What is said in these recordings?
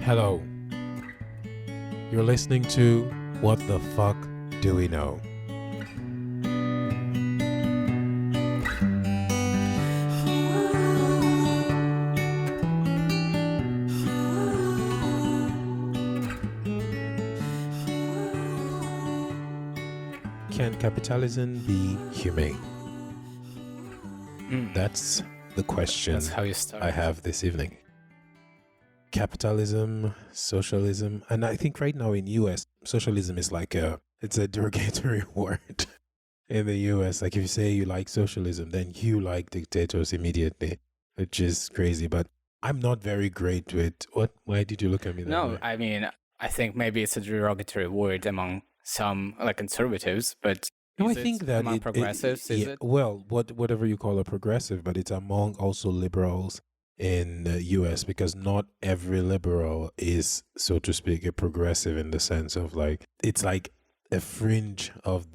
Hello. You're listening to What the Fuck Do We Know? Can capitalism be humane? That's the question That's how you start. I have this evening. Capitalism, socialism, and I think right now in US, socialism is like it's a derogatory word in the US. Like if you say you like socialism, then you like dictators immediately, which is crazy. But I'm not very great with what? Why did you look at me that No, way? I mean, I think maybe it's a derogatory word among some like conservatives, but No, I is it think that among progressives? Is yeah, it? well, whatever you call a progressive, but it's among also liberals in the US because not every liberal is, so to speak, a progressive in the sense of like it's like a fringe of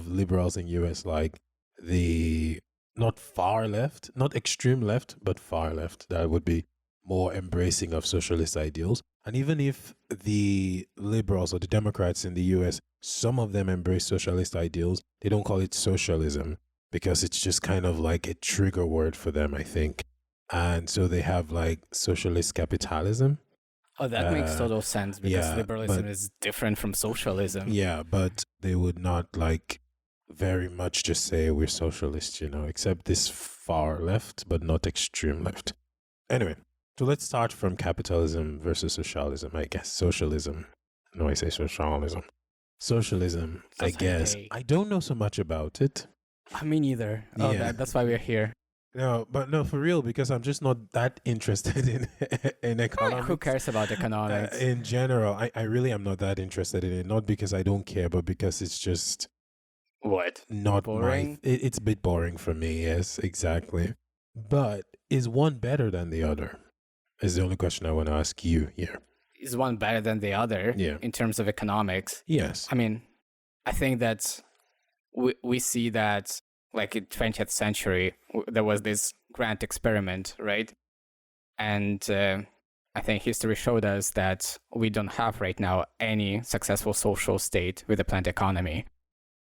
liberals in US, like the not far left, not extreme left, but far left that would be more embracing of socialist ideals. And even if the liberals or the Democrats in the US, some of them embrace socialist ideals, they don't call it socialism because it's just kind of like a trigger word for them, I think. And so they have like socialist capitalism. Oh, that makes total sense because yeah, liberalism but- is different from socialism. Yeah, but they would not like very much just say we're socialists, except this far left, but not extreme left. Anyway, so let's start from capitalism versus socialism, I guess. Socialism. No, I say socialism. Socialism, I guess. Society. I don't know so much about it. Me neither. Oh, Yeah. that's why we're here. No, but no, for real, because I'm just not that interested in economics. Who cares about economics? In general, I really am not that interested in it. Not because I don't care, but because it's just What? not Boring? it's a bit boring for me. Yes, exactly. But is one better than the other? Is the only question I want to ask you here. Is one better than the other Yeah. in terms of economics? Yes. I mean, I think that we see that like in 20th century, there was this grand experiment, right? And I think history showed us that we don't have right now any successful social state with a planned economy.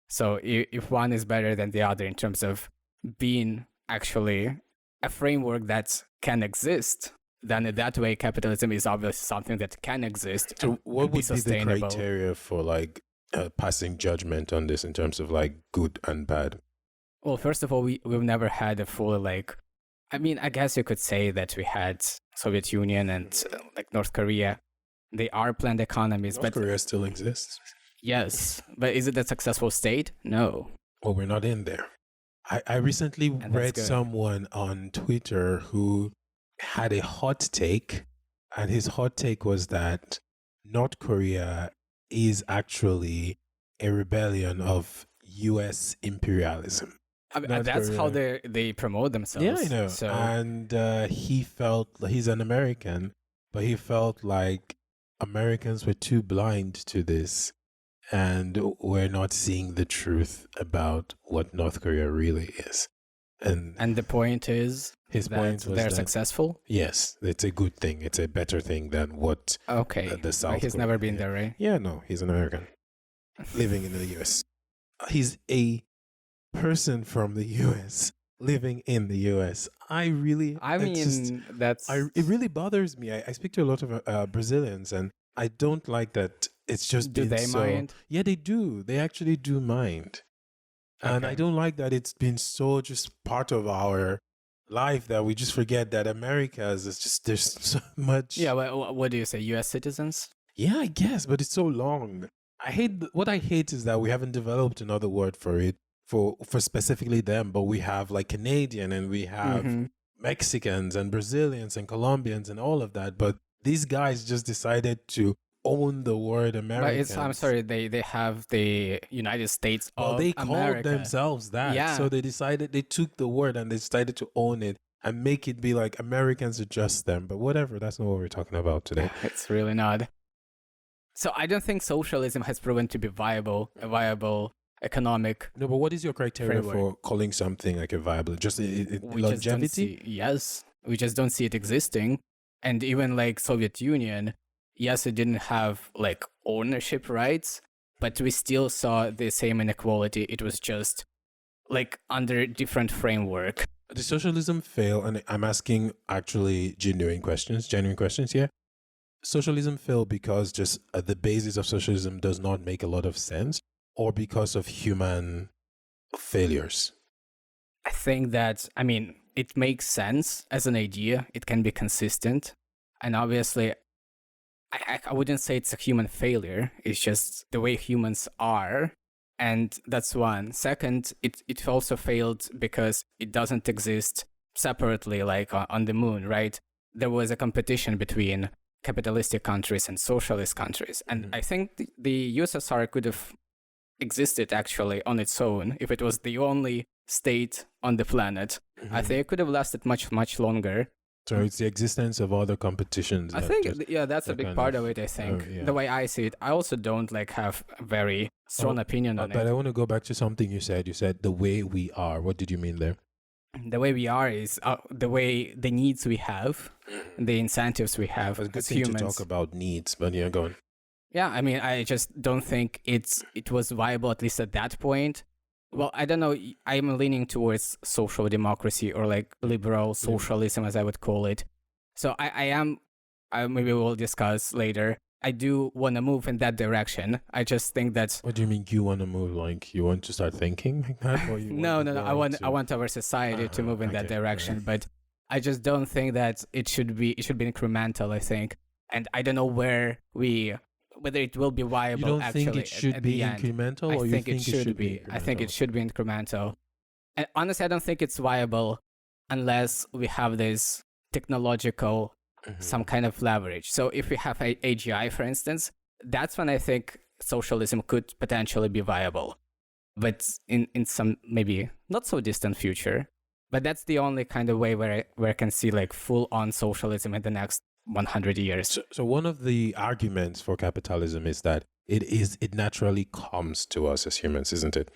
So if one is better than the other in terms of being actually a framework that can exist, then in that way, capitalism is obviously something that can exist. So and what be would be the sustainable. criteria for like passing judgment on this in terms of like good and bad? Well, first of all, we've never had a full like. I mean, I guess you could say that we had Soviet Union and like North Korea. They are planned economies, North but Korea still exists. yes, but is it a successful state? No. Well, we're not in there. I recently that's read good. someone on Twitter who had a hot take, and his hot take was that North Korea is actually a rebellion of US imperialism. I mean, North that's how Korea. they promote themselves. Yeah, I know. So And he felt he's an American, but he felt like Americans were too blind to this and we're not seeing the truth about what North Korea really is. And the point is his that point was they're that, successful. yes, it's a good thing. It's a better thing than what Okay, the but South he's Korea- never been there, right? Yeah, no, he's an American living in the US. He's a person from the US living in the US. I it's mean, just- that's it really bothers me. I speak to a lot of Brazilians, and I don't like that. It's just do been they so. mind? Yeah, they do. They actually do mind, and I Okay. don't like that. It's been so just part of our life that we just forget that America is just there's so much. Yeah, what do you say? U.S. citizens? Yeah, I guess, but it's so long. What I hate is that we haven't developed another word for it for specifically them, but we have like Canadian and we have Mhm. Mexicans and Brazilians and Colombians and all of that, but these guys just decided to own the word But American. I'm sorry, they have the United States Well, of they called America. themselves that. Yeah. So they took the word and they decided to own it and make it be like Americans are just them. But whatever, that's not what we're talking about today. It's really not. So I don't think socialism has proven to be a viable economic. No, but what is your criteria Framework. for calling something like a viable? Just We just don't longevity? see, yes, we just don't see it existing. And even like Soviet Union, yes, it didn't have like ownership rights, but we still saw the same inequality. It was just like under different framework. Did socialism fail? And I'm asking actually genuine questions here. Socialism failed because just the basis of socialism does not make a lot of sense, or because of human failures? I think that, I mean, it makes sense as an idea. It can be consistent. And obviously, I wouldn't say it's a human failure. It's just the way humans are. And that's one. Second, it also failed because it doesn't exist separately, like on the moon, right? There was a competition between capitalistic countries and socialist countries. And I think the USSR could have existed actually on its own if it was the only state on the planet. I think it could have lasted much, much longer. So it's the existence of other competitions. I think, yeah, that's a big part of it, I think. yeah. The way I see it, I also don't like have a very strong opinion on But it. I want to go back to something you said. You said the way we are. What did you mean there? The way we are is the way the needs we have, the incentives we have It's a good as thing humans. to talk about needs, but yeah, go on. Yeah, I mean, I just don't think it was viable, at least at that point. Well, I don't know. I'm leaning towards social democracy or like liberal socialism, as I would call it. So maybe we'll discuss later. I do want to move in that direction. I just think that. What do you mean you want to move? Like you want to start thinking like that? Or you No. want I want our society to move in that direction, but I just don't think that it should be incremental. I think, and I don't know whether it will be viable. You don't actually, think it should be incremental, or you think it should be? I think it should be incremental. And honestly, I don't think it's viable unless we have this technological some kind of leverage. So if we have a AGI, for instance, that's when I think socialism could potentially be viable. But in some maybe not so distant future. But that's the only kind of way where I can see like full on socialism in the next 100 years. So one of the arguments for capitalism is that it naturally comes to us as humans, isn't it?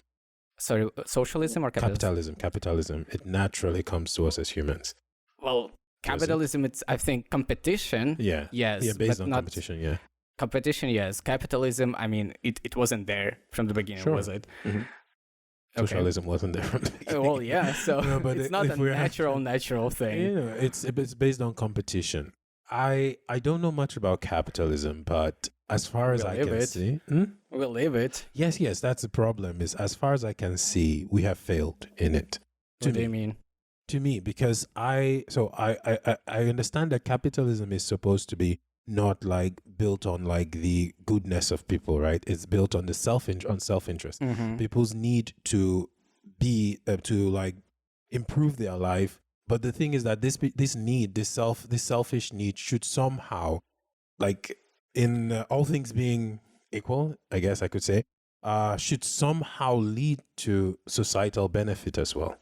Sorry, socialism or capitalism? Capitalism. It naturally comes to us as humans. Well, capitalism, it's, I think, competition. Yeah. Yes. Yeah, based but on not competition, yeah. Competition, yes. Capitalism, I mean, it wasn't there from the beginning, Sure. was it? Okay. Socialism wasn't there from the beginning. Well, yeah, so No, but it's not a natural thing. You know, it's based on competition. I don't know much about capitalism, but as far as I can see, we'll leave it. Yes, that's the problem. Is as far as I can see, we have failed in it. What do you mean? To me, because I understand that capitalism is supposed to be not like built on like the goodness of people, right? It's built on the self-interest. People's need to be to like improve their life. But the thing is that this selfish need should somehow, like in all things being equal, I guess I could say, should somehow lead to societal benefit as well.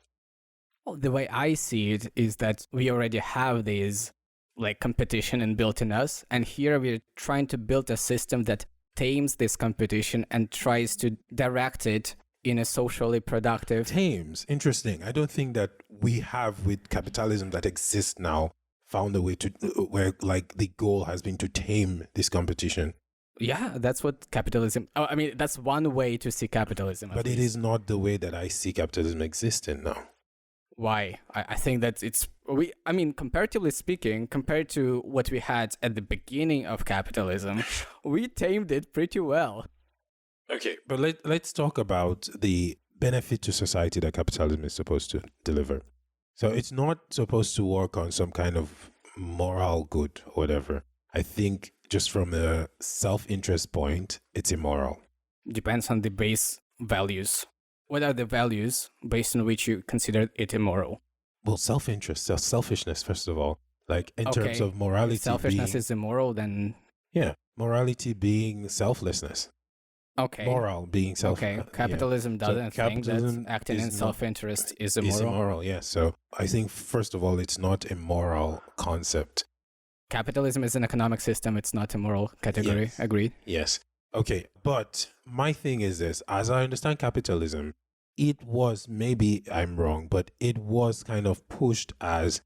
Well, the way I see it is that we already have these like competition inbuilt in us, and here we're trying to build a system that tames this competition and tries to direct it in a socially productive. Tames, interesting. I don't think that we have with capitalism that exists now found a way to where like the goal has been to tame this competition. Yeah, that's what capitalism. I mean, that's one way to see capitalism. But it is not the way that I see capitalism existing now. Why? I think that I mean, comparatively speaking, compared to what we had at the beginning of capitalism, we tamed it pretty well. Okay, but let's talk about the benefit to society that capitalism is supposed to deliver. So it's not supposed to work on some kind of moral good or whatever. I think just from a self-interest point, it's immoral. Depends on the base values. What are the values based on which you consider it immoral? Well, self-interest, selfishness, first of all. Like in terms of morality. If selfishness is immoral, then... Yeah, morality being selflessness. Okay. Moral being self. Okay, capitalism doesn't think that acting in self-interest is immoral. Is immoral, yeah. So I think, first of all, it's not a moral concept. Capitalism is an economic system. It's not a moral category. Yes. Agreed? Yes. Okay, but my thing is this. As I understand capitalism, it was, maybe I'm wrong, but it was kind of pushed as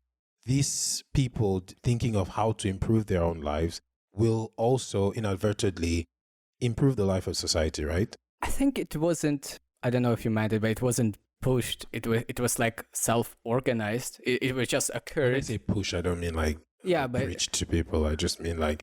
these people thinking of how to improve their own lives will also inadvertently improve the life of society, right? I think it wasn't, I don't know if you meant it, but it wasn't pushed. It was like self-organized. It was just When I occurred. say push, I don't mean like Yeah, but preach to people. I just mean like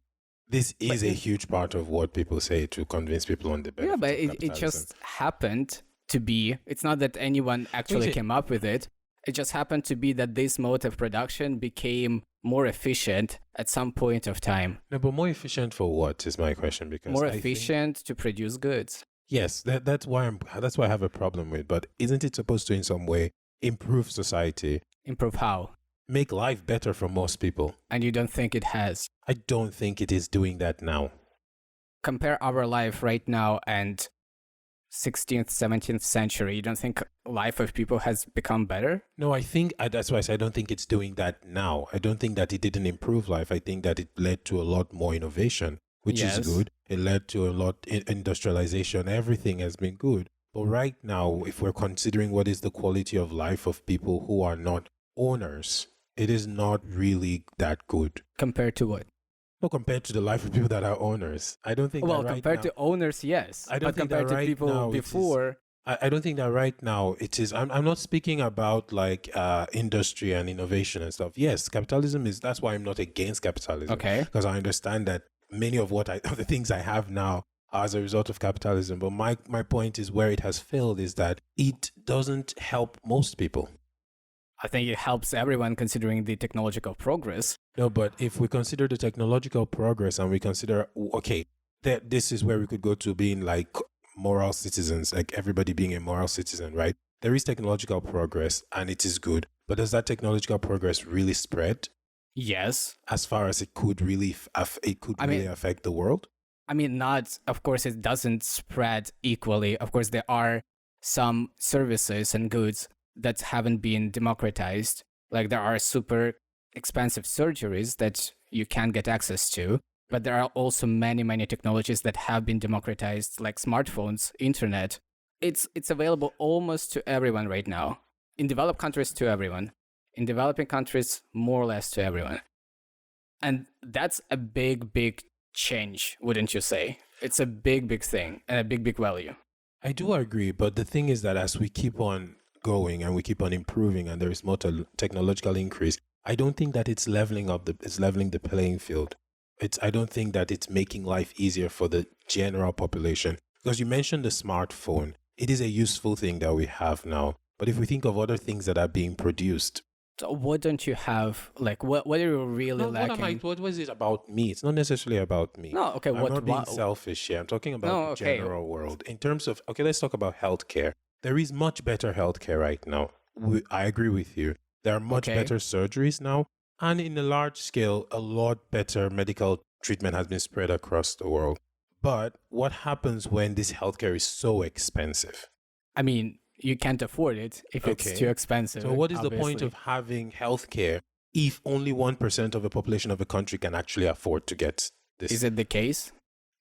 this is a huge part of what people say to convince people on the benefits yeah, but of it capitalism. just happened to be. It's not that anyone actually say- came up with it. It just happened to be that this mode of production became more efficient at some point of time. No, but more efficient for what is my question? Because More I think- efficient to produce goods. yes, that's why I have a problem with. But isn't it supposed to, in some way, improve society, Improve how? make life better for most people? And you don't think it has. I don't think it is doing that now. Compare our life right now and 16th, 17th century. You don't think life of people has become better? No, I think that's why I say I don't think it's doing that now. I don't think that it didn't improve life. I think that it led to a lot more innovation, which Yes. is good. It led to a lot industrialization. Everything has been good. But right now, if we're considering what is the quality of life of people who are not owners, it is not really that good. Compared to what? No, compared to the life of people that are owners. I don't think Well, that right compared now, to owners, yes. I don't but think compared that right to people now it is- before, I don't think that right now it is. I'm not speaking about like industry and innovation and stuff. Yes, capitalism is. That's why I'm not against capitalism. okay. Because I understand that many of the things I have now are as a result of capitalism. But my point is where it has failed is that it doesn't help most people. I think it helps everyone considering the technological progress. No, but if we consider the technological progress and we consider, okay, that this is where we could go to being like moral citizens, like everybody being a moral citizen, right? There is technological progress and it is good, but does that technological progress really spread Yes. as far as it could really really affect the world? I mean, not, of course, it doesn't spread equally. Of course, there are some services and goods that haven't been democratized. Like there are super expensive surgeries that you can get access to, but there are also many, many technologies that have been democratized, like smartphones, internet. It's available almost to everyone right now. In developed countries, to everyone. In developing countries, more or less to everyone. And that's a big, big change, wouldn't you say? It's a big, big thing and a big, big value. I do agree, but the thing is that as we keep on going and we keep on improving and there is more technological increase, I don't think that it's leveling the playing field. I don't think that it's making life easier for the general population. Because you mentioned the smartphone. It is a useful thing that we have now. But if we think of other things that are being produced, So what don't you have? Like, what are you really lacking? what was it about me? It's not necessarily about me. No, okay, I'm not being selfish here. I'm talking about the general world. In terms of, okay, let's talk about healthcare. There is much better healthcare right now. I agree with you. There are much better surgeries now. And in a large scale, a lot better medical treatment has been spread across the world. But what happens when this healthcare is so expensive? I mean, you can't afford it if it's too expensive. So what is the point obviously. of having healthcare if only 1% of the population of a country can actually afford to get this? Is it the case?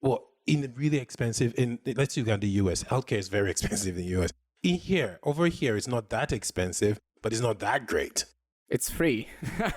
Well, in really expensive, let's look at the US, healthcare is very expensive in the US. Over here, it's not that expensive, but it's not that great. It's free.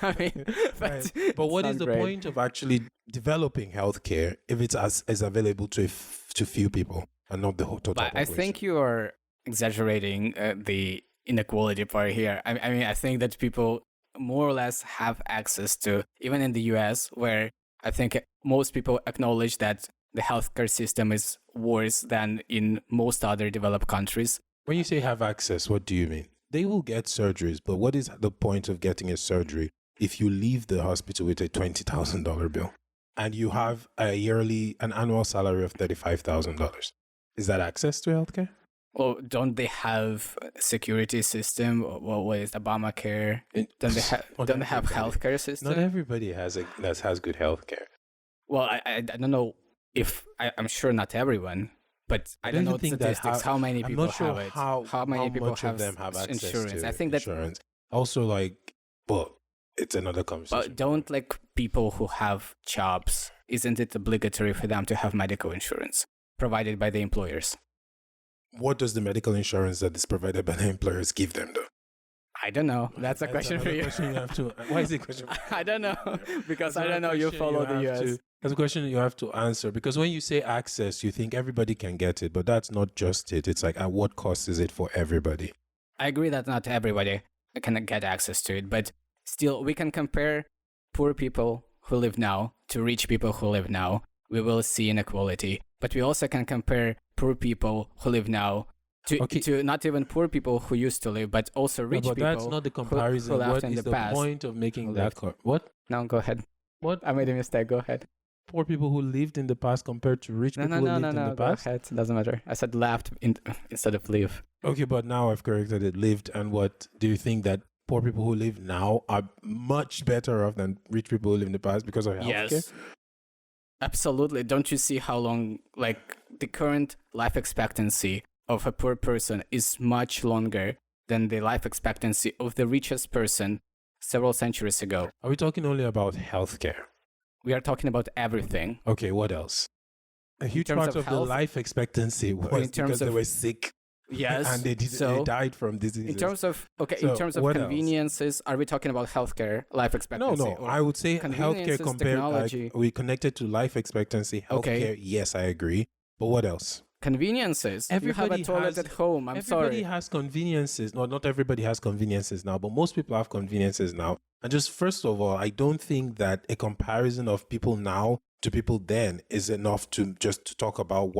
I mean, Right. But what is the point of actually developing healthcare if it's as available to few people and not the whole total But I population? think you are exaggerating the inequality part here. I mean, I think that people more or less have access to, even in the US, where I think most people acknowledge that the healthcare system is worse than in most other developed countries. When you say have access, what do you mean? They will get surgeries, but what is the point of getting a surgery if you leave the hospital with a $20,000 bill and you have an annual salary of $35,000? Is that access to healthcare? Well, don't they have a security system? What is Obamacare? Don't they have healthcare system? Not everybody has good healthcare. Well, I don't know if I'm sure not everyone, but I don't know the statistics. How many people have it? How many people much of them have access insurance? to I think that insurance. Also, but it's another conversation. But don't people who have jobs, isn't it obligatory for them to have medical insurance provided by the employers? What does the medical insurance that is provided by the employers give them, though? I don't know. That's a question for you. Question you have to, why is it a question? I don't know because That's I don't know. You question follow the have US. That's a question you have to answer, because when you say access, you think everybody can get it, but that's not just it. It's like, at what cost is it for everybody? I agree that not everybody can get access to it, but still, we can compare poor people who live now to rich people who live now. We will see inequality, but we also can compare poor people who live now to not even poor people who used to live, but also rich but people. that's not the comparison. Who left What in is the the past, point of making who that? What? No, go ahead. What? I made a mistake. Go ahead. Poor people who lived in the past compared to rich people who lived in the past? Go ahead. It doesn't matter. I said left instead of live. Okay, but now I've corrected it. Lived, and what do you think that poor people who live now are much better off than rich people who live in the past because of healthcare? Yes. Absolutely. Don't you see how long, like, the current life expectancy of a poor person is much longer than the life expectancy of the richest person several centuries ago? Are we talking only about healthcare? We are talking about everything. Okay, what else? A huge terms part of of the health, life expectancy was in terms because they of- were sick Yes. and they died from diseases. In terms of So, in terms of what else? conveniences, are we talking about healthcare, life expectancy? No, I would say healthcare conveniences, compared, like, technology. we connected to life expectancy. Healthcare, yes, I agree. But what else? Conveniences. You have Everybody a toilet has- at home. I'm Everybody sorry. has conveniences. No, not everybody has conveniences now, but most people have conveniences now. And just first of all, I don't think that a comparison of people now to people then is enough to talk about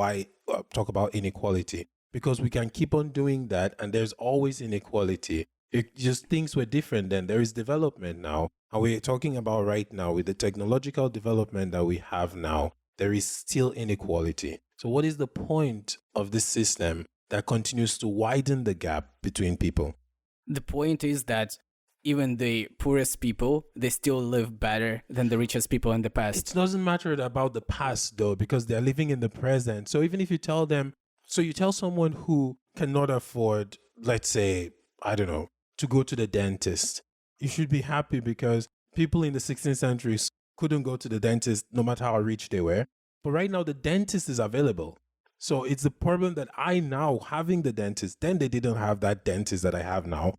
talk about inequality, because we can keep on doing that, and there's always inequality. It just things were different then. There is development now, and we're talking about right now with the technological development that we have now. There is still inequality. So what is the point of this system that continues to widen the gap between people? The point is that even the poorest people, they still live better than the richest people in the past. It doesn't matter about the past, though, because they're living in the present. So even if you tell them, so you tell someone who cannot afford, let's say, I don't know, to go to the dentist, you should be happy because people in the 16th century couldn't go to the dentist no matter how rich they were. But right now, the dentist is available. So it's the problem that I now having the dentist, then they didn't have that dentist that I have now.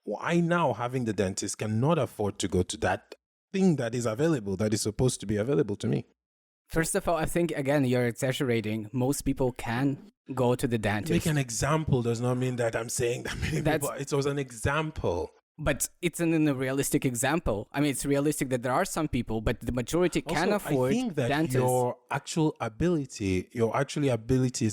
Well, I now having the dentist cannot afford to go to that thing that is available, that is supposed to be available to me. First of all, I think, again, you're exaggerating. Most people can go to the dentist. Make an example does not mean that I'm saying that many people. It was an example. But it's a realistic example. I mean, it's realistic that there are some people, but the majority can afford I think that dentists. your actual abilities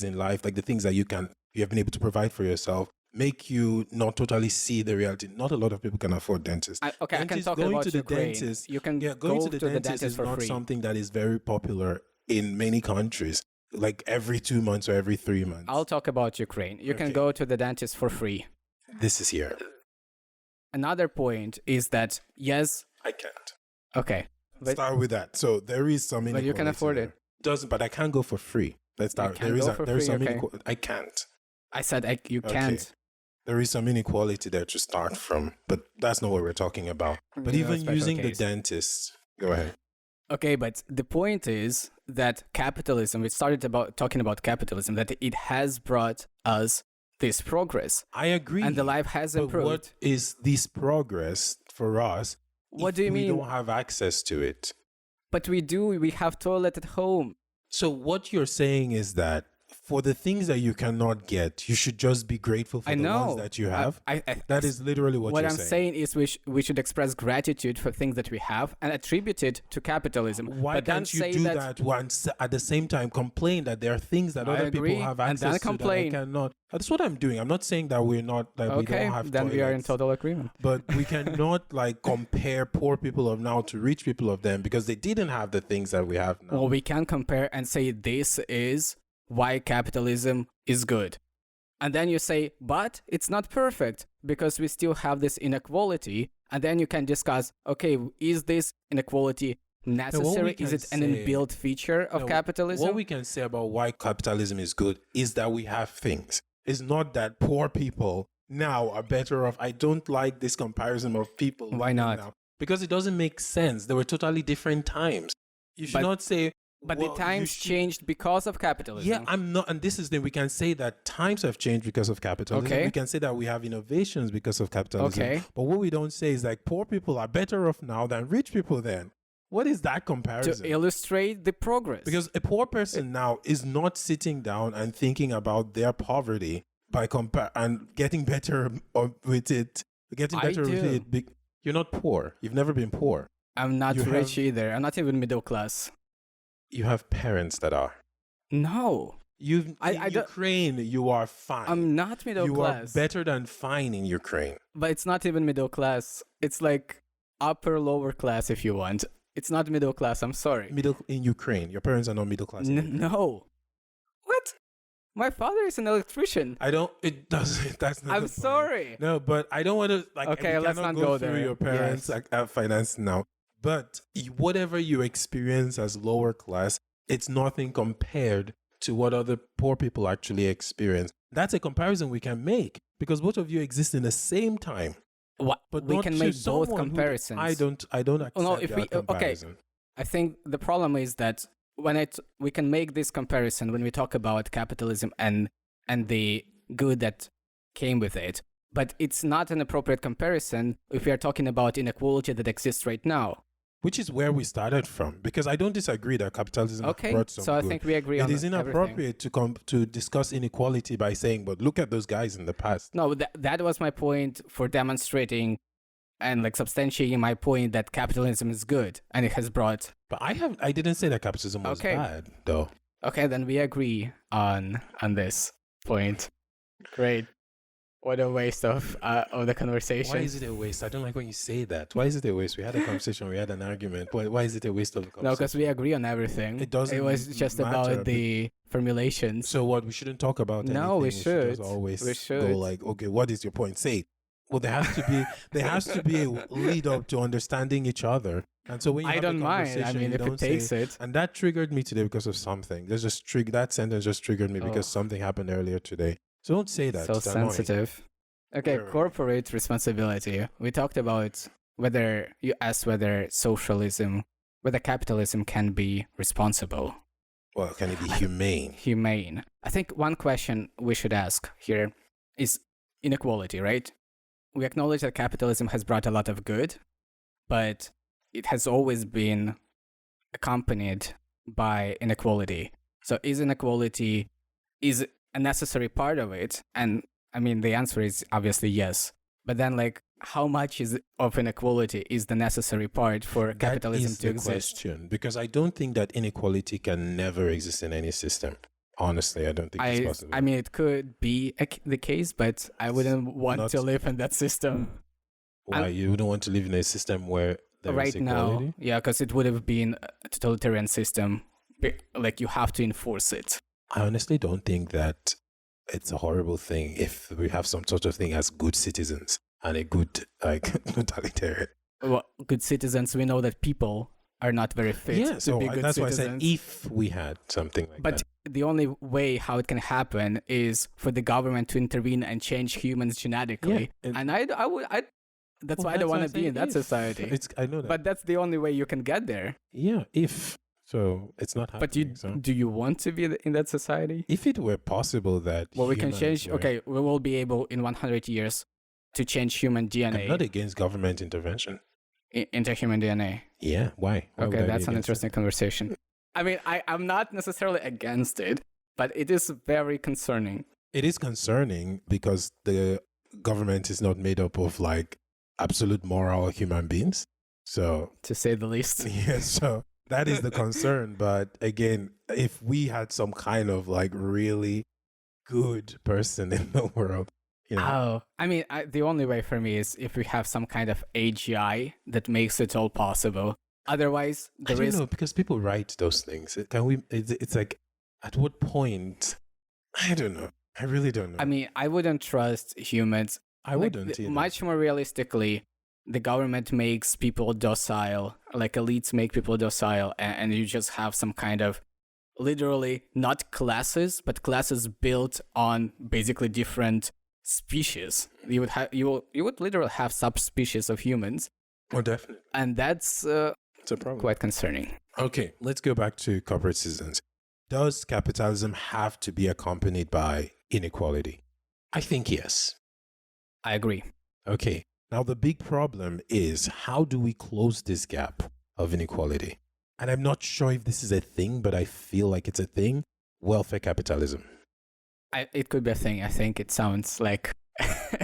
in life, like the things that you have been able to provide for yourself, make you not totally see the reality. Not a lot of people can afford dentists. I can talk going about to the Ukraine. dentist. You can going go to the dentist is for not free. something that is very popular in many countries. Like every 2 months or every 3 months. I'll talk about Ukraine. You can go to the dentist for free. This is here. Another point is that, yes, I can't. okay. But Start with that. So there is some inequality. But you can afford it. But I can't go for free. Let's start. There is some inequality. I can't. I said you can't. There is some inequality there to start from, but that's not what we're talking about. But even using the dentist, go ahead. Okay, but the point is that capitalism, we started talking about capitalism, that it has brought us this progress. I agree. And the life has improved. But what is this progress for us? What do you mean? We don't have access to it. But we do. We have toilet at home. So what you're saying is that for the things that you cannot get, you should just be grateful for the ones that you have. That is literally what you're saying. What I'm saying is we should express gratitude for things that we have and attribute it to capitalism. Why can't you do that once at the same time complain that there are things that other people have access to that I cannot? That's what I'm doing. I'm not saying that we're not, that we don't have then toilets, we are in total agreement. But we cannot compare poor people of now to rich people of then, because they didn't have the things that we have now. Well, we can compare and say this is why capitalism is good. And then you say, but it's not perfect because we still have this inequality. And then you can discuss, okay, is this inequality necessary? Is it an inbuilt feature of capitalism? What we can say about why capitalism is good is that we have things. It's not that poor people now are better off. I don't like this comparison of people. Why not? Now, because it doesn't make sense. There were totally different times. You should not say... But the times changed because of capitalism. Yeah, I'm not, and this is the, we can say that times have changed because of capitalism. Okay. We can say that we have innovations because of capitalism. Okay. But what we don't say is like poor people are better off now than rich people then. What is that to comparison? illustrate the progress. Because a poor person now is not sitting down and thinking about their poverty by and getting better with it. Getting better with do. it. You're not poor. You've never been poor. I'm not You rich either. I'm not even middle class. You have parents that are. No, In I don't- Ukraine, you are fine. I'm not middle you class. are better than fine in Ukraine. But it's not even middle class. It's like upper lower class if you want. It's not middle class. I'm sorry. Middle in Ukraine. Your parents are not middle class. No. What? My father is an electrician. I don't. It doesn't. That's not. I'm the point. sorry. No, but I don't want to like. Okay, we let's cannot not go through there. your parents' Yes. finance now. But whatever you experience as lower class, it's nothing compared to what other poor people actually experience. That's a comparison we can make because both of you exist in the same time. What? But We not can to make both someone who- comparisons. I don't accept no, if that we- okay. comparison. I think the problem is that we can make this comparison when we talk about capitalism and the good that came with it. But it's not an appropriate comparison if we are talking about inequality that exists right now. Which is where we started from, because I don't disagree that capitalism Okay, brought some so I good. think we agree on It is everything. inappropriate to discuss inequality by saying, but look at those guys in the past. No, that was my point for demonstrating and like substantiating my point that capitalism is good and it has brought. But I didn't say that capitalism was Okay. bad, though. Okay, then we agree on this point. Great. What a waste of the conversation. Why is it a waste? I don't like when you say that. Why is it a waste? We had a conversation, we had an argument. Why is it a waste of the No, conversation? because we agree on everything. It doesn't It was just matter, about the formulations. So what? We shouldn't talk about anything. No, we just should. always We go should. like, okay, what is your point? Say it. Well, there has to be a lead up to understanding each other. And so when you I have a don't mind. I conversation, mean, you if it don't takes say, it. and that triggered me today because of something. That sentence just triggered me because Oh. something happened earlier today. So don't say that. So It's annoying. sensitive. Okay, Where are we? corporate responsibility. We talked about whether you asked whether capitalism can be responsible, Well, can it be humane? humane. I think one question we should ask here is inequality, right? We acknowledge that capitalism has brought a lot of good, but it has always been accompanied by inequality. So is inequality is a necessary part of it? And I mean, the answer is obviously yes. But then, like, how much of inequality is the necessary part for capitalism that is to the exist? question, because I don't think that inequality can never exist in any system. Honestly, I don't think it's possible. I mean, it could be the case, but I wouldn't want Not- to live in that system Why you wouldn't want to live in a system where there is right equality? now. Yeah, because it would have been a totalitarian system. Like, you have to enforce it. I honestly don't think that it's a horrible thing if we have some sort of thing as good citizens and a good totalitarian. Well, good citizens, we know that people are not very fit Yeah, to so be good that's why I citizens. said if we had something like But that. the only way how it can happen is for the government to intervene and change humans genetically. Yeah, and that's why I don't want to be in that society. I know that. But that's the only way you can get there. yeah, if. So it's not happening. But do you want to be in that society? If it were possible that Well, we can humans change. were- Okay, we will be able in 100 years to change human I'm not DNA against government intervention. into human DNA. Yeah, why? Why would I Okay, be that's an against it? interesting conversation. I mean, I'm not necessarily against it, but it is very concerning. It is concerning because the government is not made up of like absolute moral human beings. So To say the least. yeah, so that is the concern. But again, if we had some kind of like really good person in the world, you know, Oh, I mean, the only way for me is if we have some kind of AGI that makes it all possible. Otherwise, I there don't is. know because people write those things. Can we? It's like, at what point? I don't know. I really don't know. I mean, I wouldn't trust humans. I wouldn't either. Much more realistically, the government makes people docile, like elites make people docile, and you just have some kind of literally not classes, but classes built on basically different species. You would literally have subspecies of humans, Oh, definitely. and that's It's a problem. quite concerning. Okay, let's go back to corporate citizens. Does capitalism have to be accompanied by inequality? I think yes. I agree. Okay, now the big problem is how do we close this gap? of inequality. And I'm not sure if this is a thing, but I feel like it's a thing. Welfare capitalism. It could be a thing. I think it sounds like.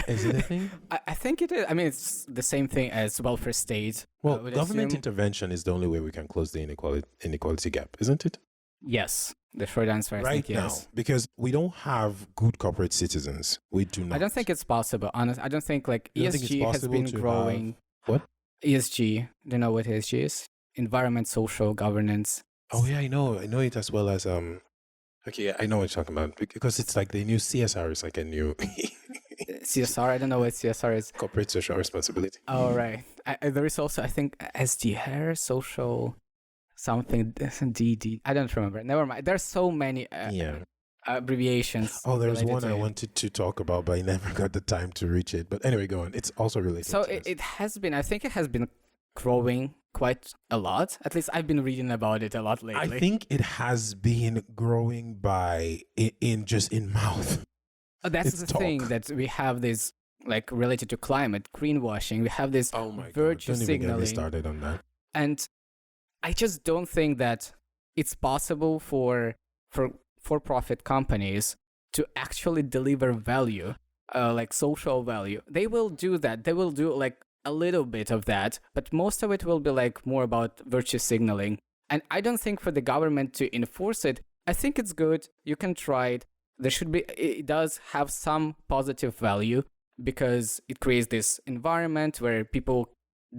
Is it a thing? I think it is. I mean, it's the same thing as welfare state. Well, I would government assume. intervention is the only way we can close the inequality gap, isn't it? Yes. The short answer, I Right think, now, yes. because we don't have good corporate citizens. We do not. I don't think it's possible. Honest, I don't think like You don't think it's ESG has possible been to growing. What? ESG. Do you know what ESG is? Environment, social governance. Oh yeah, I know it as well as Okay, I know what you're talking about because it's like the new CSR is like a new CSR. I don't know what CSR is. corporate social responsibility. Oh right. There is also I think SDR, social something DD. I don't remember. Never mind. There's so many abbreviations. Oh, there's related one to I it. wanted to talk about, but I never got the time to reach it. But anyway, go on. It's also related. So to this. it has been. I think it has been growing quite a lot. At least I've been reading about it a lot lately. I think it has been growing by in just in mouth. That's it's the talk. thing that we have this like related to climate greenwashing. We have this Oh my god! virtue Don't even get me signaling, started on that. and I just don't think that it's possible for for-profit companies to actually deliver value, like social value. They will do that. They will do like a little bit of that, but most of it will be like more about virtue signaling. And I don't think for the government to enforce it, I think it's good. You can try it. There should be, it does have some positive value because it creates this environment where people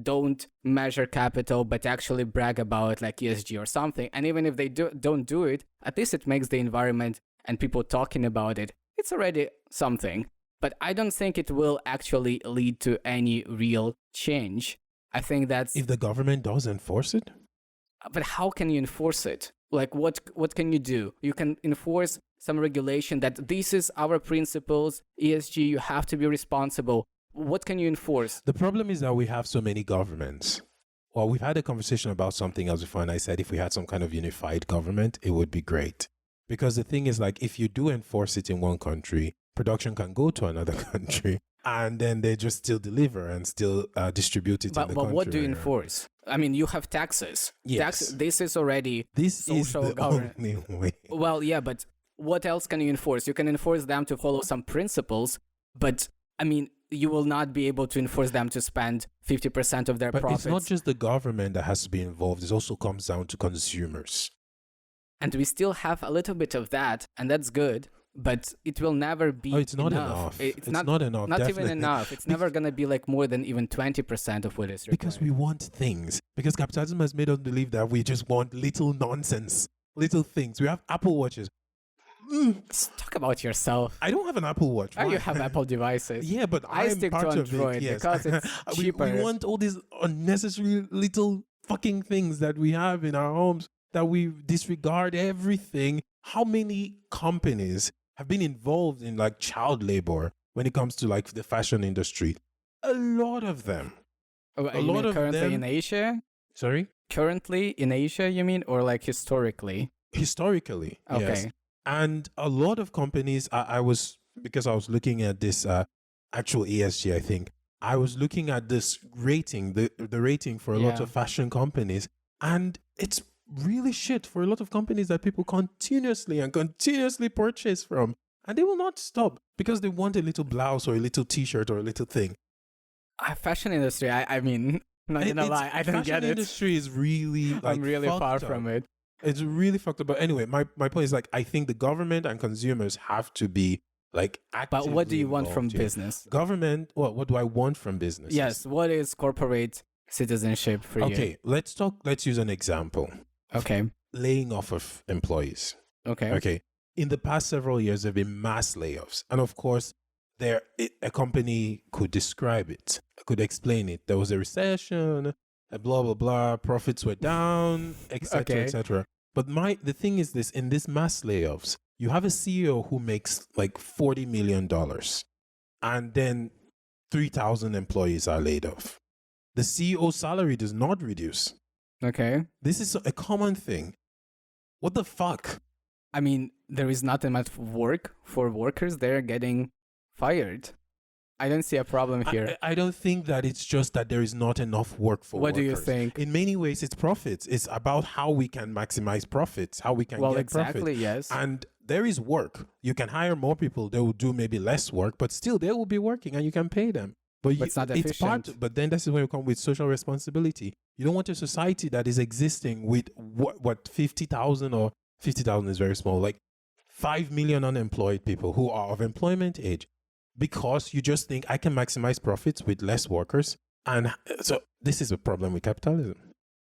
don't measure capital but actually brag about like ESG or something. And even if they don't do it, at least it makes the environment and people talking about it, it's already something. But I don't think it will actually lead to any real change. I think that's... If the government does enforce it, But how can you enforce it? Like what can you do? You can enforce some regulation that this is our principles, ESG, you have to be responsible. What can you enforce? the problem is that we have so many governments. Well, we've had a conversation about something else before, and I said if we had some kind of unified government, it would be great. Because the thing is, like, if you do enforce it in one country, production can go to another country, and then they just still deliver and still distribute it in the But country. what do you enforce? I mean, you have taxes. Yes. This is already This is social the governance. only way. Well, yeah, but what else can you enforce? You can enforce them to follow some principles, but I mean, you will not be able to enforce them to spend 50% of their But profits. it's not just the government that has to be involved. It also comes down to consumers. And we still have a little bit of that, and that's good, but it will never be Oh, it's not enough. enough. It's not enough. Not even definitely. enough. It's never going to be like more than even 20% of what is required. Because we want things. Because capitalism has made us believe that we just want little nonsense, little things. We have Apple Watches. Just talk about yourself. I don't have an Apple Watch. Oh, Why? you have Apple devices. Yeah, but I I'm stick to part of Android it. Yes. because it's cheaper. We want all these unnecessary little fucking things that we have in our homes that we disregard everything. How many companies have been involved in like child labor when it comes to like the fashion industry? A lot of them. Oh, a you lot mean of currently them- in Asia? Sorry? Currently in Asia, you mean, or like historically? Historically. Okay. Yes. And a lot of companies, I was, because I was looking at this actual ESG, I think, I was looking at this rating, the rating for a lot Yeah. of fashion companies, and it's really shit for a lot of companies that people continuously purchase from. And they will not stop because they want a little blouse or a little t-shirt or a little thing. Fashion industry, I mean, not gonna lie, I don't get Fashion it. industry is really like I'm really far fucked from up. it. It's really fucked up. But anyway, my point is like I think the government and consumers have to be like actively But what do you want from involved here. business? Government, what do I want from business? Yes, what is corporate citizenship for you? Okay, let's use an example. Okay. Laying off of employees. Okay. Okay. In the past several years, there have been mass layoffs. And of course, a company could describe it, could explain it. There was a recession, blah, blah, blah. Profits were down, etc., Okay. etc. But the thing is this, in this mass layoffs, you have a CEO who makes like $40 million and then 3,000 employees are laid off. The CEO's salary does not reduce. Okay. This is a common thing. What the fuck? I mean, there is not enough work for workers. They're getting fired. I don't see a problem here. I don't think that it's just that there is not enough work for What workers. do you think? In many ways, it's profits. It's about how we can maximize profits, how we can Well, get exactly, profit. yes. And there is work. You can hire more people. They will do maybe less work, but still they will be working and you can pay them. But it's not efficient. But then this is where you come with social responsibility. You don't want a society that is existing with what 50,000 or 50,000 is very small, like 5 million unemployed people who are of employment age, because you just think I can maximize profits with less workers. And so this is a problem with capitalism.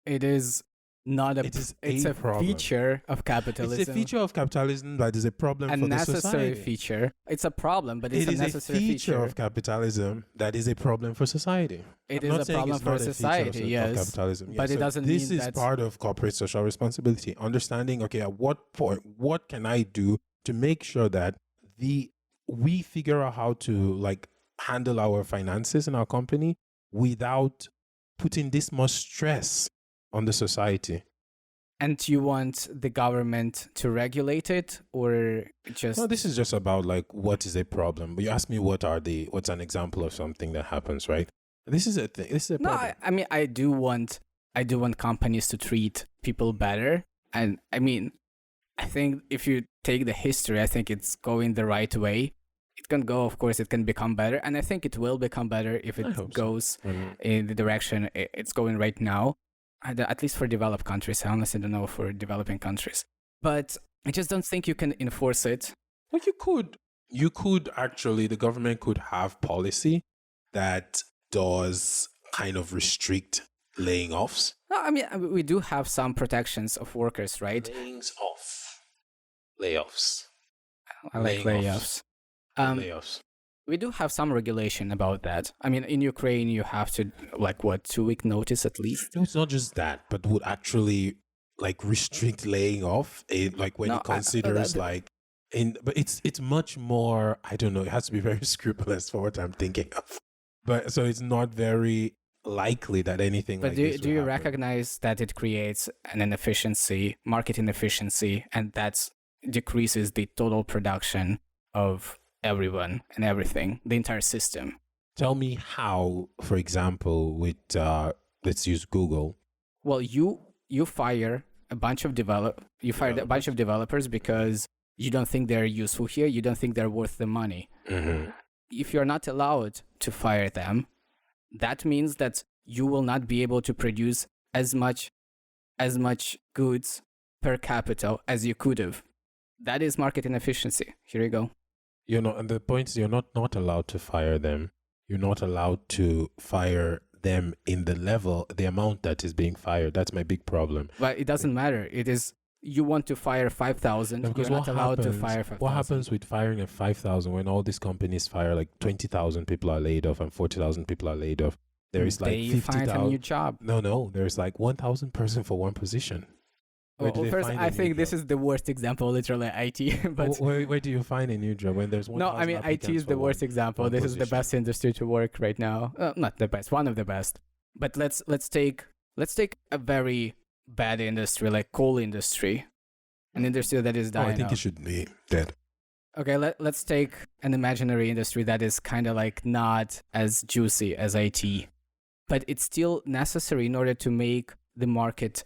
It is not a. It's a problem. feature of capitalism. It's a feature of capitalism that is a problem a for the necessary society. feature. It's a problem, but it's It a is necessary a feature of capitalism that is a problem for society. It I'm is not a saying problem it's for not a feature society, of yes. capitalism. But Yeah, it doesn't this mean is that part of corporate social responsibility. Understanding, okay, at what point, what can I do to make sure that we figure out how to like handle our finances in our company without putting this much stress on the society. And you want the government to regulate it, or just? No, this is just about like what is a problem. But you ask me what's an example of something that happens, right? This is a thing. This is a problem. I mean, I do want companies to treat people better, and I mean, I think if you take the history, I think it's going the right way. It can go, of course, it can become better, and I think it will become better if it goes in the direction it's going right now. At least for developed countries. I honestly don't know for developing countries. But I just don't think you can enforce it. Well, you could actually, the government could have policy that does kind of restrict laying offs. No, I mean, we do have some protections of workers, right? Layoffs. I like layoffs. Layoffs. We do have some regulation about that. I mean, in Ukraine, you have to, 2-week notice at least? No, it's not just that, but would actually, restrict laying off, when it considers, but it's much more, I don't know, it has to be very scrupulous for what I'm thinking of. But, so it's not very likely that anything like this But do you happen. recognize that it creates an inefficiency, market inefficiency, and that decreases the total production of everyone and everything, the entire system? Tell me how, for example, with let's use Google. Well, you fire a bunch of developers because you don't think they're useful here. You don't think they're worth the money. Mm-hmm. If you're not allowed to fire them, that means that you will not be able to produce as much goods per capita as you could have. That is market inefficiency. Here you go. And the point is, you're not allowed to fire them. You're not allowed to fire them in the amount that is being fired. That's my big problem. But it doesn't matter. It is, you want to fire 5,000. You're not allowed to fire 5,000. What happens with firing at 5,000 when all these companies fire 20,000 people are laid off and 40,000 people are laid off? There is 50,000. They find a new job. No. There's 1,000 person for one position. First, I think this is the worst example, literally IT. But where do you find a new job when there's 1,000? No, I mean IT is the worst example. This is the best industry to work right now. Not the best, one of the best. But let's take a very bad industry like coal industry, an industry that is dying. I think it should be dead. Okay, let's take an imaginary industry that is kind of not as juicy as IT, but it's still necessary in order to make the market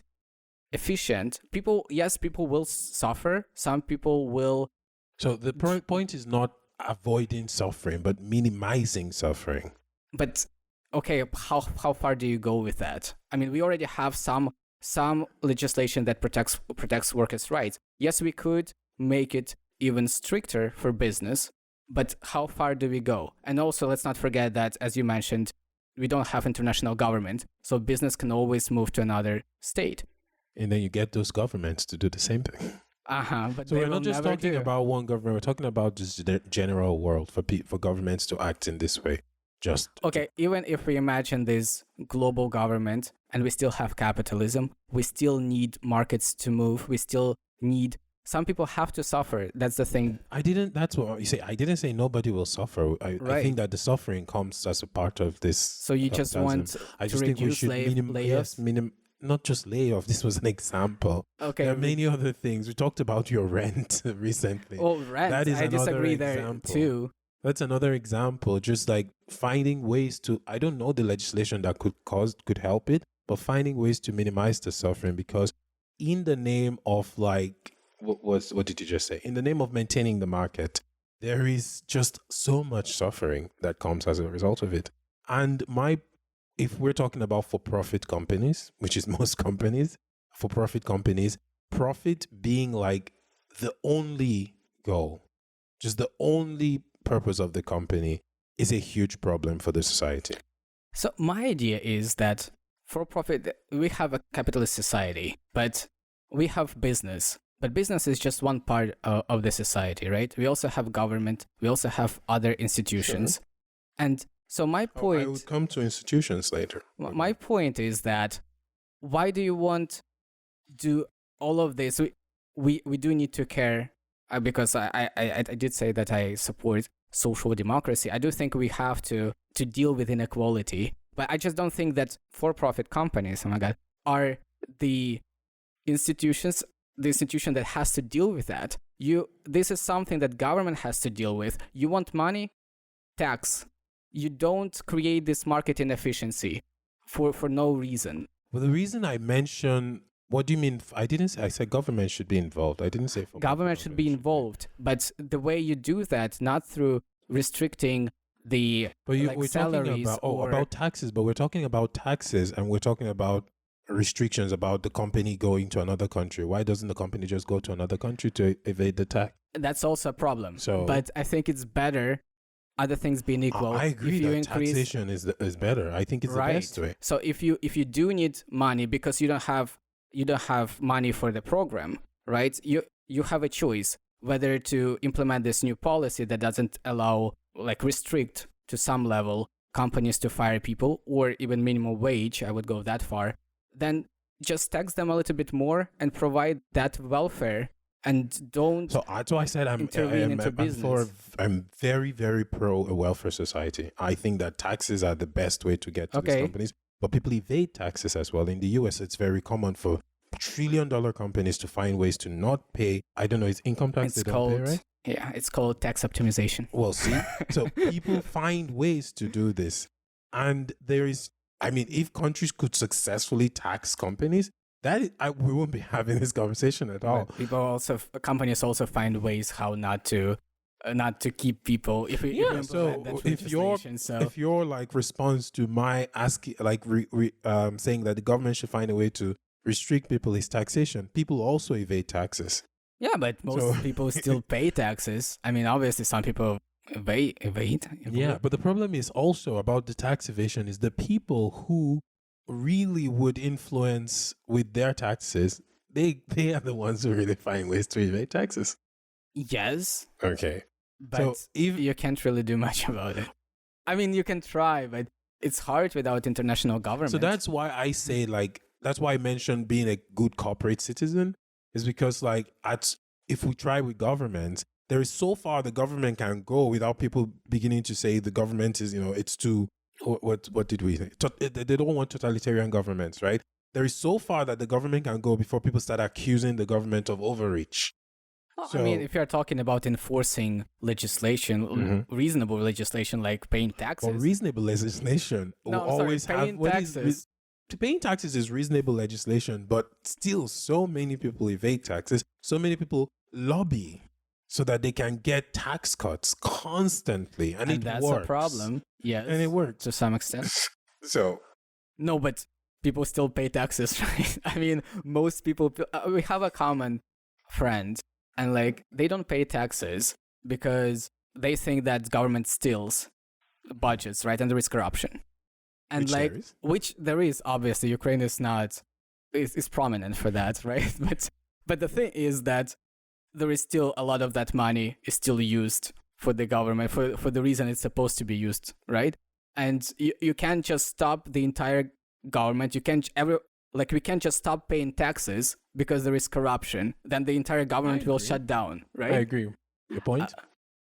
efficient. People will suffer. Some people will. So the point is not avoiding suffering, but minimizing suffering. But okay, how far do you go with that? I mean, we already have some legislation that protects workers' rights. Yes, we could make it even stricter for business, but how far do we go? And also, let's not forget that, as you mentioned, we don't have international government, so business can always move to another state. And then you get those governments to do the same thing. But so we're not just talking about one government. We're talking about just the general world for governments to act in this way. Even if we imagine this global government and we still have capitalism, we still need markets to move. We still need. Some people have to suffer. That's the thing. That's what you say. I didn't say nobody will suffer. I think that the suffering comes as a part of this. So you just want to reduce layoffs? Not just layoff. This was an example. Okay. There are many other things. We talked about your rent recently. Well, rent. I disagree there too. That's another example. Just like finding ways to, I don't know the legislation that could help it, but finding ways to minimize the suffering, because in the name of like, what did you just say? In the name of maintaining the market, there is just so much suffering that comes as a result of it. And if we're talking about for-profit companies, which is most companies, for-profit companies, profit being like the only goal, just the only purpose of the company, is a huge problem for the society. So my idea is that for profit, we have a capitalist society, but we have business. But business is just one part of the society, right? We also have government. We also have other institutions. Sure. And so my point... I would come to institutions later. My point is that why do you want to do all of this? We do need to care, because I did say that I support social democracy. I do think we have to deal with inequality, but I just don't think that for-profit companies, oh my God, are the institution that has to deal with that. This is something that government has to deal with. You want money? Tax. You don't create this market inefficiency for no reason. Well, the reason I mentioned, what do you mean? I said government should be involved. I didn't say government should be involved, but the way you do that, not through restricting the we're salaries talking about taxes, but we're talking about taxes, and we're talking about restrictions about the company going to another country. Why doesn't the company just go to another country to evade the tax? That's also a problem. But I think it's better, other things being equal. I agree that taxation is better. I think it's the best way. So if you do need money because you don't have money for the program, right? You have a choice whether to implement this new policy that doesn't allow, restrict to some level companies to fire people, or even minimum wage. I would go that far. Then just tax them a little bit more and provide that welfare, and don't. So that's why I said I'm very, very pro a welfare society. I think that taxes are the best way to get to these companies, but people evade taxes as well. In the US, it's very common for trillion-dollar companies to find ways to not pay. I don't know, it's income tax they don't pay, right? Yeah, it's called tax optimization. Well, see, so people find ways to do this, and if countries could successfully tax companies, we wouldn't be having this conversation at all. But companies also find ways how not to keep people. If your response to my asking, saying that the government should find a way to restrict people is taxation, people also evade taxes. Yeah, but most people still pay taxes. I mean, obviously, some people evade. Yeah, but the problem is also about the tax evasion is the people who really would influence with their taxes. They are the ones who really find ways to evade taxes. Yes. Okay. But if you can't really do much about it. I mean, you can try, but it's hard without international government. So that's why I say that's why I mentioned being a good corporate citizen, is because if we try with governments, there is so far the government can go without people beginning to say the government is, it's too, what did we say? They don't want totalitarian governments, right? There is so far that the government can go before people start accusing the government of overreach. I mean, if you're talking about enforcing legislation, reasonable legislation like paying taxes. Well, reasonable legislation will always paying taxes. Paying taxes is reasonable legislation, but still so many people evade taxes. So many people lobby so that they can get tax cuts constantly, and it that's works. A problem. Yes, and it works to some extent. No, but people still pay taxes, right? I mean, most people. We have a common friend, and they don't pay taxes because they think that government steals budgets, right? And there is corruption. And which there is, obviously. Ukraine is prominent for that, right? But the thing is that there is still a lot of that money is still used for the government for the reason it's supposed to be used, right? And you can't just stop the entire government. You can't we can't just stop paying taxes because there is corruption. Then the entire government will shut down, right? I agree. Your point?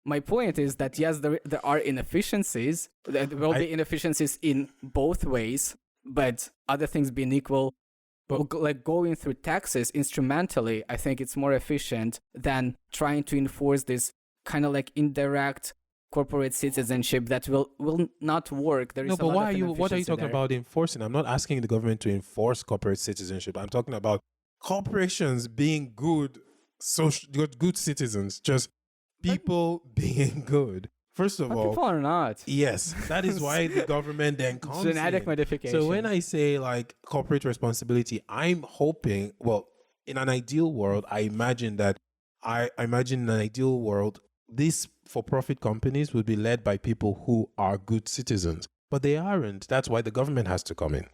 My point is that yes, there are inefficiencies. There will be inefficiencies in both ways, but other things being equal, going through taxes instrumentally, I think it's more efficient than trying to enforce this kind of indirect corporate citizenship that will not work. There is No, a but lot why of are you? What are you inefficiency talking there. about enforcing? I'm not asking the government to enforce corporate citizenship. I'm talking about corporations being good, social, good citizens. Just people being good. First of But all, people are not. yes, that is why the government then comes Genetic in. modification. So when I say like corporate responsibility, I'm hoping, well, in an ideal world, I imagine in an ideal world, these for-profit companies would be led by people who are good citizens, but they aren't. That's why the government has to come in.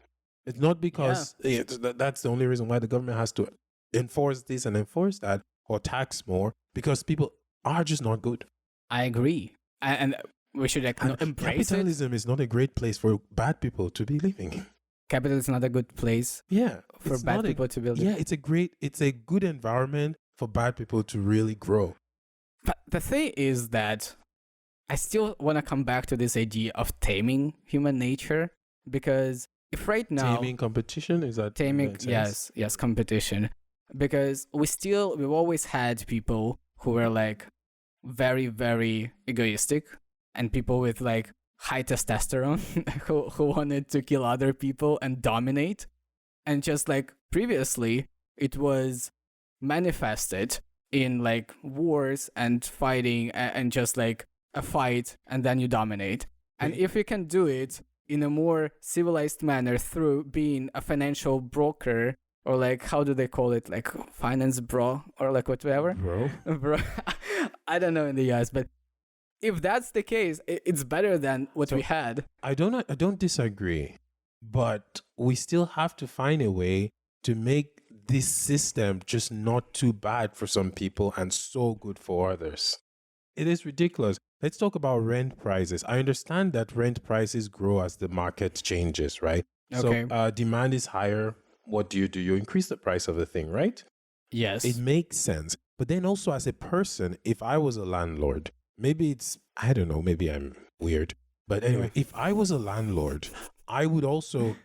It's not because that's the only reason why the government has to enforce this and enforce that or tax more, because people are just not good. I agree. And we should And embrace it. capitalism is not a great place for bad people to be living. Capital is not a good place Yeah, for it's bad not people to build. Yeah, it's a good environment for bad people to really grow. But the thing is that I still want to come back to this idea of taming human nature, because if right now Taming competition, is that taming, that sense? yes, competition, because we've always had people who were like very, very egoistic, and people with like high testosterone who wanted to kill other people and dominate. And just like previously, it was manifested in like wars and fighting and just like a fight, and then you dominate. And if you can do it in a more civilized manner through being a financial broker, or like, how do they call it, like finance bro, or like whatever, bro. I don't know in the US, but if that's the case, it's better than what we had. I don't disagree, but we still have to find a way to make this system just not too bad for some people and so good for others. It is ridiculous. Let's talk about rent prices. I understand that rent prices grow as the market changes, right? Okay. So demand is higher. What do? You increase the price of the thing, right? Yes. It makes sense. But then also as a person, if I was a landlord, maybe I don't know, maybe I'm weird. But anyway, if I was a landlord, I would also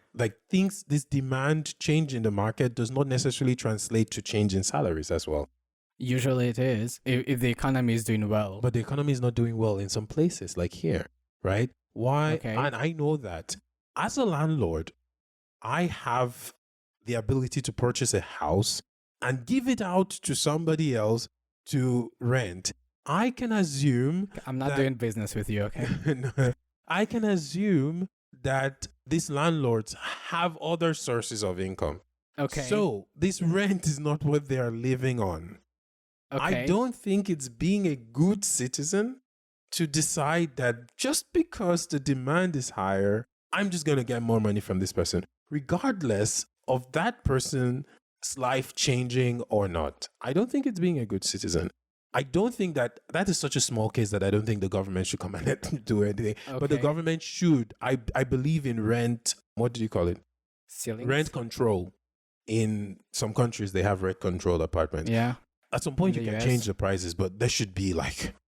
this demand change in the market does not necessarily translate to change in salaries as well. Usually it is, if the economy is doing well. But the economy is not doing well in some places, like here, right? Why? Okay. And I know that as a landlord, I have the ability to purchase a house and give it out to somebody else to rent. I can assume I'm not doing business with you, okay? I can assume that these landlords have other sources of income. Okay. So this rent is not what they are living on. Okay. I don't think it's being a good citizen to decide that just because the demand is higher, I'm just going to get more money from this person, regardless of that person's life changing or not. I don't think it's being a good citizen. I don't think that is such a small case that I don't think the government should come and do anything. Okay. But the government should. I believe in rent. What do you call it? Ceilings? Rent control. In some countries, they have rent control apartments. Yeah. At some point, In you the can US. change the prices, but there should be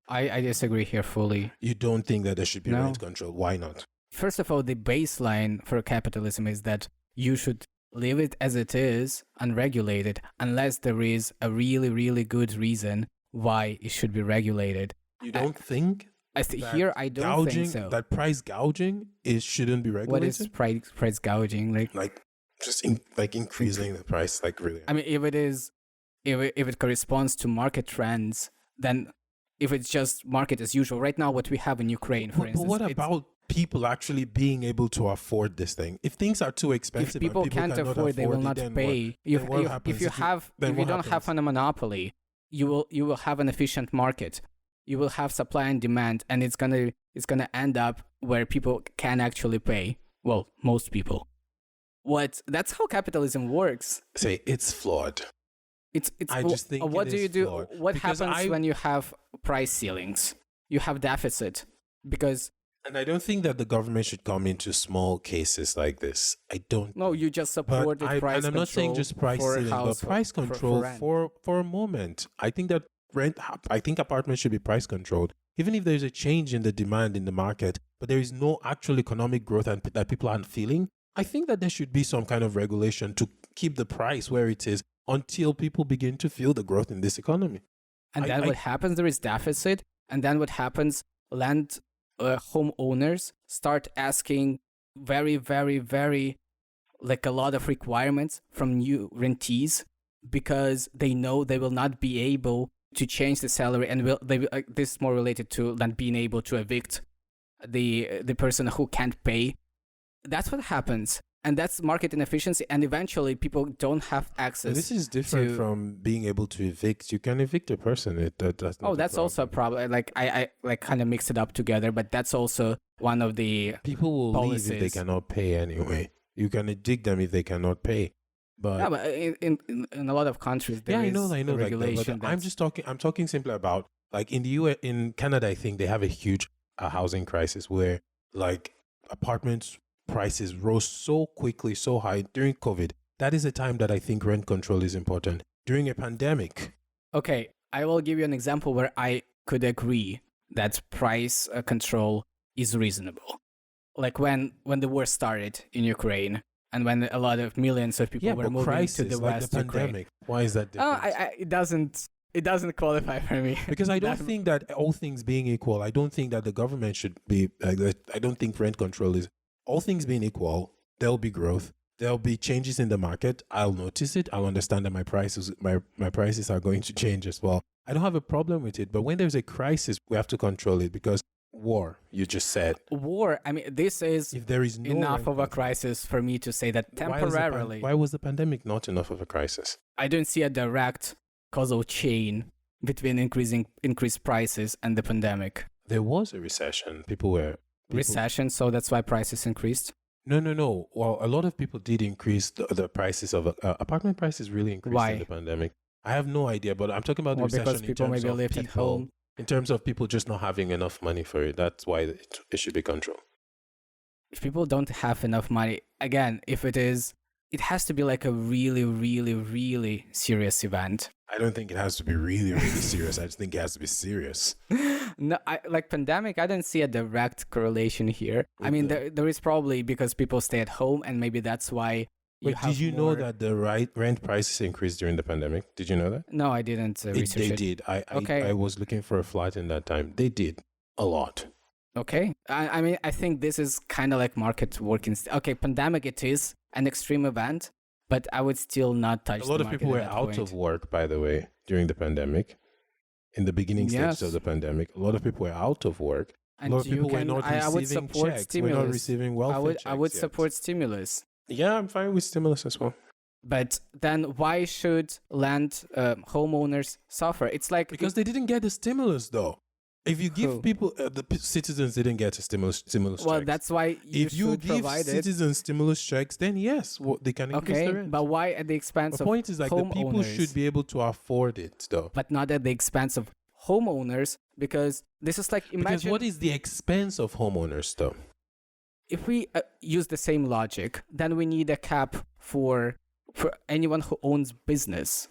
I disagree here fully. You don't think that there should be No. rent control? Why not? First of all, the baseline for capitalism is that you should leave it as it is, unregulated, unless there is a really, really good reason why it should be regulated. You don't think Here, I don't think so. that price gouging shouldn't be regulated? What is price gouging? Increasing the price, really? I mean, if it corresponds to market trends, then if it's just market as usual, right now what we have in Ukraine, for instance. But what about people actually being able to afford this thing? If things are too expensive, if people can't cannot afford, they will it, not then pay. If you don't have a monopoly, you will have an efficient market. You will have supply and demand, and it's gonna end up where people can actually pay. Well, most people. That's how capitalism works. Say it's flawed. It's I just think what it do is you do? flawed. What Because happens when you have price ceilings? You have deficit because And I don't think that the government should come into small cases like this. I don't. no, you just support But the price and I'm not saying control just price for ceiling, but house- price for control rent. for a moment. I think that I think apartments should be price controlled, even if there's a change in the demand in the market, but there is no actual economic growth and that people aren't feeling. I think that there should be some kind of regulation to keep the price where it is until people begin to feel the growth in this economy. And then what happens? There is deficit, and then what happens? land homeowners start asking very, very, very like a lot of requirements from new rentees because they know they will not be able to change the salary, and this is more related to not being able to evict the person who can't pay. That's what happens, and that's market inefficiency, and eventually people don't have access. This is different from being able to evict. You can evict a person. That's not that's also a problem. Like I like kind of mix it up together, but that's also one of the people will policies. leave if they cannot pay anyway. You can evict them if they cannot pay. But yeah, but in a lot of countries, there is I know regulation. But I'm talking simply about like in the US, in Canada, I think they have a huge housing crisis where like apartments prices rose so quickly, so high during COVID. That is a time that I think rent control is important. During a pandemic. Okay, I will give you an example where I could agree that price control is reasonable. Like when the war started in Ukraine, and when a lot of millions of people were moving to the West, the pandemic. Why is that different? It doesn't qualify for me. Because I don't think that all things being equal, I don't think that the government should be. I don't think rent control is. All things being equal, there'll be growth. There'll be changes in the market. I'll notice it. I'll understand that my prices are going to change as well. I don't have a problem with it. But when there's a crisis, we have to control it because war, you just said. War, I mean, this is if there is no enough of a crisis for me to say that temporarily. Why was the pandemic not enough of a crisis? I don't see a direct causal chain between increased prices and the pandemic. There was a recession. Recession, so that's why prices increased? No. Well, a lot of people did increase the prices of apartment prices really increased in the pandemic. I have no idea, but I'm talking about the recession because people maybe lived at home. In terms of people just not having enough money for it. That's why it should be controlled. If people don't have enough money, again, it has to be like a really, really, really serious event. I don't think it has to be really, really serious. I just think it has to be serious. No, like pandemic, I don't see a direct correlation here. I mean, there is probably because people stay at home, and maybe that's why. Did you know that the rent prices increased during the pandemic? Did you know that? No, I didn't research it. They did. I was looking for a flat in that time. They did a lot. Okay. I mean, I think this is kind of like market working. Okay, pandemic, it is an extreme event, but I would still not touch the market. A lot of people were out of work, by the way, during the pandemic. In the beginning stages of the pandemic, a lot of people were out of work. And a lot of people were not receiving checks. Stimulus. We're not receiving welfare checks. I would support stimulus. Yeah, I'm fine with stimulus as well. But then why should land homeowners suffer? It's like because they didn't get the stimulus, though. If you give people, the citizens didn't get a stimulus checks. Well, that's why if you give citizens stimulus checks, then yes, they can increase the rent. But why at the expense of the point is like the people should be able to afford it, though. But not at the expense of homeowners, because this is like imagine. Because what is the expense of homeowners, though? If we use the same logic, then we need a cap for anyone who owns business.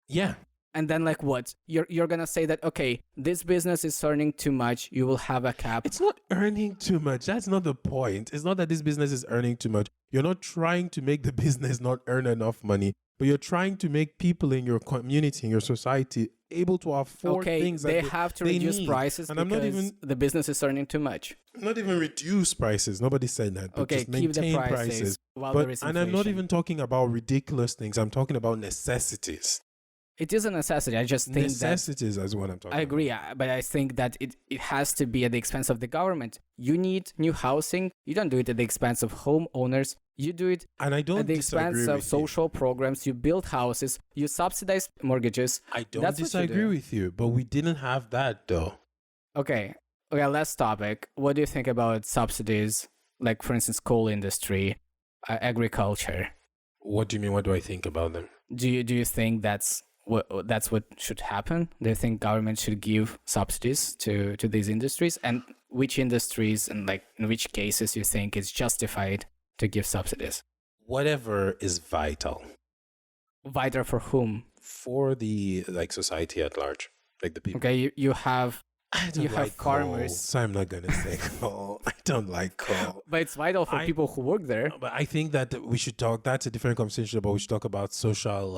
Yeah. And then like what? You're going to say that, okay, this business is earning too much. You will have a cap. It's not earning too much. That's not the point. It's not that this business is earning too much. You're not trying to make the business not earn enough money, but you're trying to make people in your community, in your society, able to afford things. They have to reduce prices and because the business is earning too much. Not even reduce prices. Nobody said that. But just keep maintain the prices. While there is inflation. And I'm not even talking about ridiculous things. I'm talking about necessities. It is a necessity. I just think necessities is what I'm talking about. I agree, but I think that it has to be at the expense of the government. You need new housing. You don't do it at the expense of homeowners. You do it at the expense of social programs. You build houses. You subsidize mortgages. I don't disagree with you, but we didn't have that, though. Okay, last topic. What do you think about subsidies, like, for instance, coal industry, agriculture? What do you mean? What do I think about them? Do you think that's what should happen? Do you think government should give subsidies to these industries? And which industries and like in which cases you think it's justified to give subsidies? Whatever is vital. Vital for whom? For the society at large, like the people. Okay, you have farmers. So I'm not gonna say coal. I don't like coal. But it's vital for people who work there. But I think that we should talk. That's a different conversation. But we should talk about social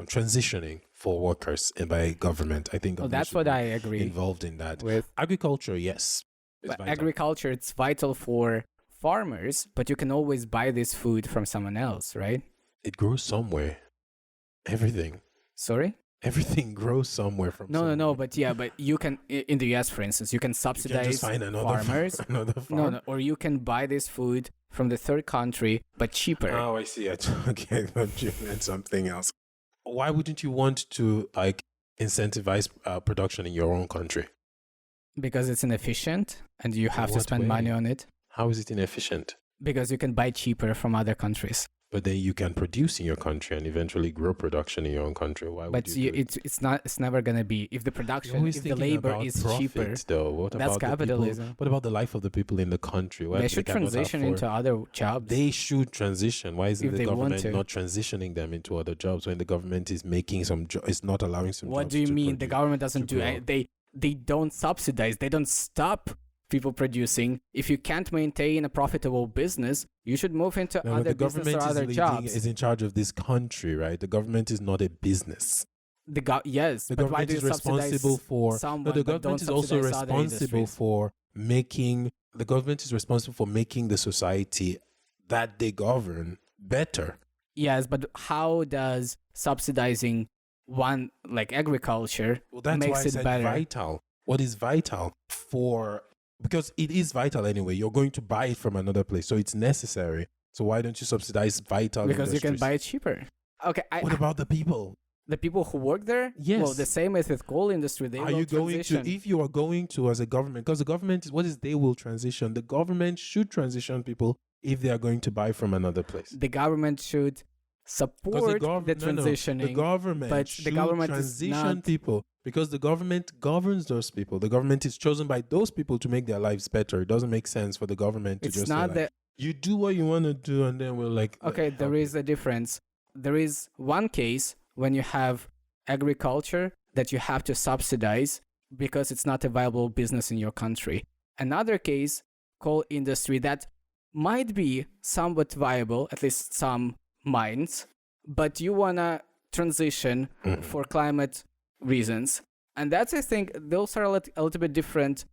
transitioning for workers and by government. I think that's what I agree. Involved in that. With agriculture, yes. It's vital. Agriculture, it's vital for farmers, but you can always buy this food from someone else, right? It grows somewhere. Everything. Sorry? Everything grows somewhere from No, somewhere. but you can, in the US, for instance, you can You can subsidize just find farmers. another farm. No, or you can buy this food from the third country, but cheaper. Oh, I see. Okay, I thought you meant something else. Why wouldn't you want to incentivize production in your own country? Because it's inefficient and you have to what spend way? money on it. How is it inefficient? Because you can buy cheaper from other countries. But then you can produce in your country and eventually grow production in your own country. Why would But you do it? it's never gonna be if the You're production, always if the thinking labor about is profit, cheaper. though. What That's about the capitalism. people, what about the life of the people in the country? Why They should cannot transition afford- into other jobs. They should transition. Why isn't If the they want government to. not transitioning them into other jobs when the government is making is not allowing some What jobs do you to mean? The produce? government doesn't to do grow. it. They don't subsidize. They don't stop people producing. If you can't maintain a profitable business, you should move into No, but other the business government or other is jobs. in charge of this country, right? The government is not a business. Yes, The but why government do is you subsidize responsible for. someone, No, the but don't government is also subsidize other responsible industries? for making. The government is responsible for making the society that they govern better. Yes, but how does subsidizing one like agriculture Well, that's makes why I it said better? vital. What is vital for? Because it is vital anyway. You're going to buy it from another place, so it's necessary. So why don't you subsidize vital Because you can industries? buy it cheaper. Okay, What about the people? the people who work there? Yes. Well, the same as with coal industry. They Are will you going transition. to, if you are going to as a government, because the government is, what is they will transition? The government should transition people if they are going to buy from another place. The government should support the transitioning. the government but the should government is transition not- people because the government governs those people. The government is chosen by those people to make their lives better. It doesn't make sense for the government to It's just not say, that. like, you do what you want to do, and then we're like, Okay, there is a difference. There is one case when you have agriculture that you have to subsidize because it's not a viable business in your country. Another case, coal industry, that might be somewhat viable, at least some mines, but you want to transition for climate reasons. And that's, I think, those are a little bit different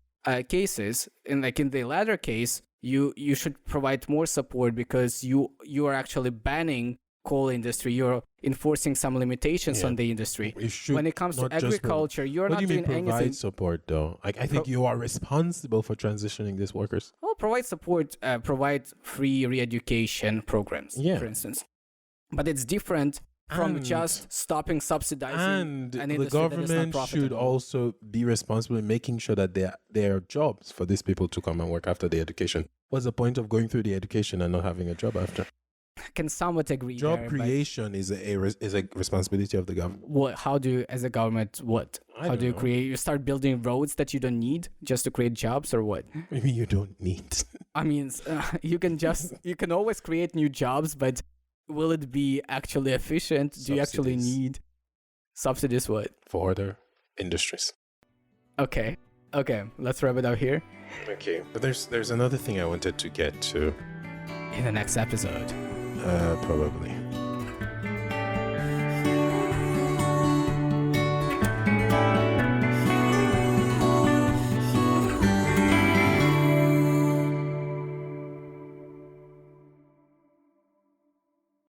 cases. In the latter case, you should provide more support because you are actually banning coal industry. You're enforcing some limitations on the industry. We should When it comes to not just agriculture, you're what not do you mean doing provide anything. support though? Like I think you are responsible for transitioning these workers. Well, provide support, provide free re-education programs, Yeah. for instance. But it's different from And- just stopping subsidizing And an the industry that is not government should profitable. also be responsible in making sure that there are jobs for these people to come and work after the education. What's the point of going through the education and not having a job after? I can somewhat agree Job there, creation is a responsibility of the government. but what? How do you, as a government, what? I How don't do you know. create? You start building roads that you don't need just to create jobs, or what? Maybe you don't need. I mean, you can always create new jobs, but will it be actually efficient? Do you actually Subsidies. need subsidies? What? For other industries. Okay, let's wrap it up here Okay, but there's another thing I wanted to get to. in the next episode. Probably.